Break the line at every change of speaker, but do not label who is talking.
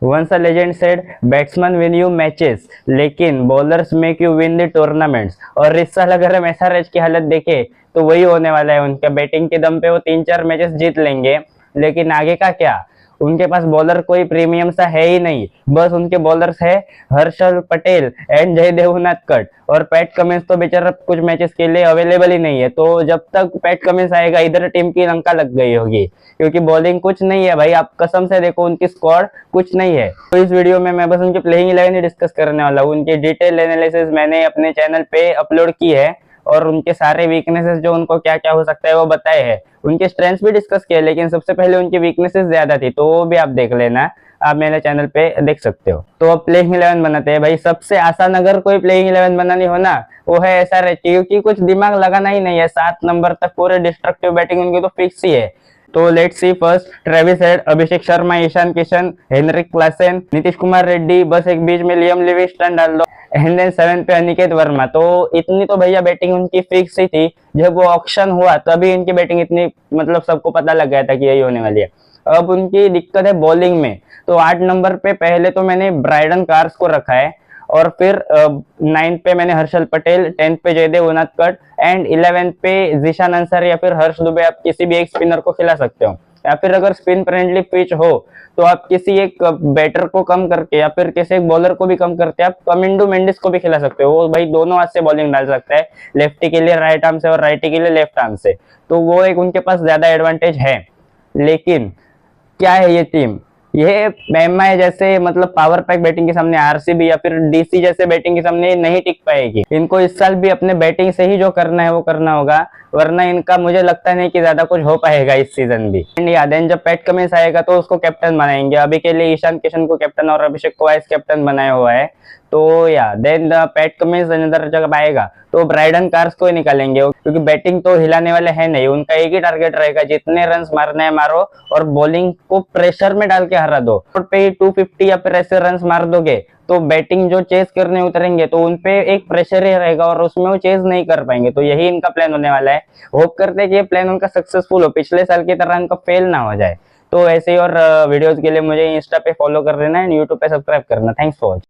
Once a legend said, "Batsmen win you matches, लेकिन bowlers make you win the tournaments." और इस साल अगर हम SRH की हालत देखें तो वही होने वाला है। उनके बैटिंग के दम पे वो 3-4 मैचेस जीत लेंगे, लेकिन आगे का क्या? उनके पास बॉलर कोई प्रीमियम सा है ही नहीं। बस उनके बॉलर्स है हर्षल पटेल एंड जयदेव उनादकट, और पैट कमिंस तो बेचारा कुछ मैचेस के लिए अवेलेबल ही नहीं है। तो जब तक पैट कमिंस आएगा इधर टीम की लंका लग गई होगी, क्योंकि बॉलिंग कुछ नहीं है भाई। आप कसम से देखो, उनकी स्क्वाड कुछ नहीं है। तो इस वीडियो में मैं बस उनके प्लेइंग 11 ही डिस्कस करने वाला हूँ। उनकी डिटेल एनालिसिस मैंने अपने चैनल पे अपलोड की है, और उनके सारे वीकनेसेस जो उनको क्या क्या हो सकता है वो बताए हैं। उनके स्ट्रेंथ्स भी डिस्कस किए, लेकिन सबसे पहले उनकी वीकनेसेस ज्यादा थी, तो वो भी आप देख लेना। आप मेरे चैनल पे देख सकते हो। तो अब प्लेइंग 11 बनाते हैं भाई। सबसे आसान अगर कोई प्लेइंग 11 बनानी हो ना, वो है SRH, क्योंकि कुछ दिमाग लगाना ही नहीं है। 7 नंबर तक पूरे डिस्ट्रक्टिव बैटिंग उनकी तो फिक्स ही है। तो let's see first Travis Head, Abhishek Sharma, Ishan Kishan, Heinrich Klaasen, Nitish Kumar Reddy, बस एक बीच में लियम लिविंगस्टन डाल दो, एंड देन 7 पे अनिकेत वर्मा। तो इतनी तो भैया बैटिंग उनकी फिक्स ही थी। जब वो ऑक्शन हुआ तभी इनकी बैटिंग इतनी, मतलब सबको पता लग गया था कि यही होने वाली है। अब उनकी दिक्कत है बॉलिंग में। तो 8 नंबर पे पहले तो मैंने ब्राइडन कार्स को रखा है, और फिर 9 पे मैंने हर्षल पटेल, 10 पे जयदेव उनादकट, एंड 11 पे जीशान अंसारी या फिर हर्ष दुबे। आप किसी भी एक स्पिनर को खिला सकते हो, या फिर अगर स्पिन फ्रेंडली पिच हो तो आप किसी एक बैटर को कम करके या फिर किसी एक बॉलर को भी कम करके आप कमिंडो मेंडिस को भी खिला सकते हो। वो भाई दोनों हाथ से बॉलिंग डाल सकता है, लेफ्टी के लिए राइट आर्म से और राइटी के लिए लेफ्ट आर्म से। तो वो एक उनके पास ज्यादा एडवांटेज है। लेकिन क्या है ये टीम, ये एमआई जैसे मतलब पावर पैक बैटिंग के सामने, आरसीबी या फिर डीसी जैसे बैटिंग के सामने नहीं टिक पाएगी। इनको इस साल भी अपने बैटिंग से ही जो करना है वो करना होगा, वरना इनका मुझे लगता नहीं कि ज्यादा कुछ हो पाएगा इस सीजन भी। एंड या देन जब पैट कमिंस आएगा तो उसको कैप्टन बनाएंगे। अभी के लिए ईशान किशन को कैप्टन और अभिषेक को वाइस कैप्टन बनाया हुआ है। तो या देन पैट कमिंस अंदर जब आएगा तो ब्राइडन कार्स को ही निकालेंगे, क्योंकि बैटिंग तो हिलाने वाले है नहीं। उनका एक ही टारगेट रहेगा, जितने रन मारने हैं मारो, और बॉलिंग को प्रेशर में डाल के हरा दो। पे 250 या फिर ऐसे रन मार दोगे तो बैटिंग जो चेस करने उतरेंगे तो उनपे एक प्रेशर ही रहेगा, और उसमें वो चेस नहीं कर पाएंगे। तो यही इनका प्लान होने वाला है। होप करते हैं कि ये प्लान उनका सक्सेसफुल हो, पिछले साल की तरह इनका फेल ना हो जाए। तो ऐसे ही और वीडियोस के लिए मुझे इंस्टा पे फॉलो कर लेना है, यूट्यूब पे सब्सक्राइब करना। Thanks for watching.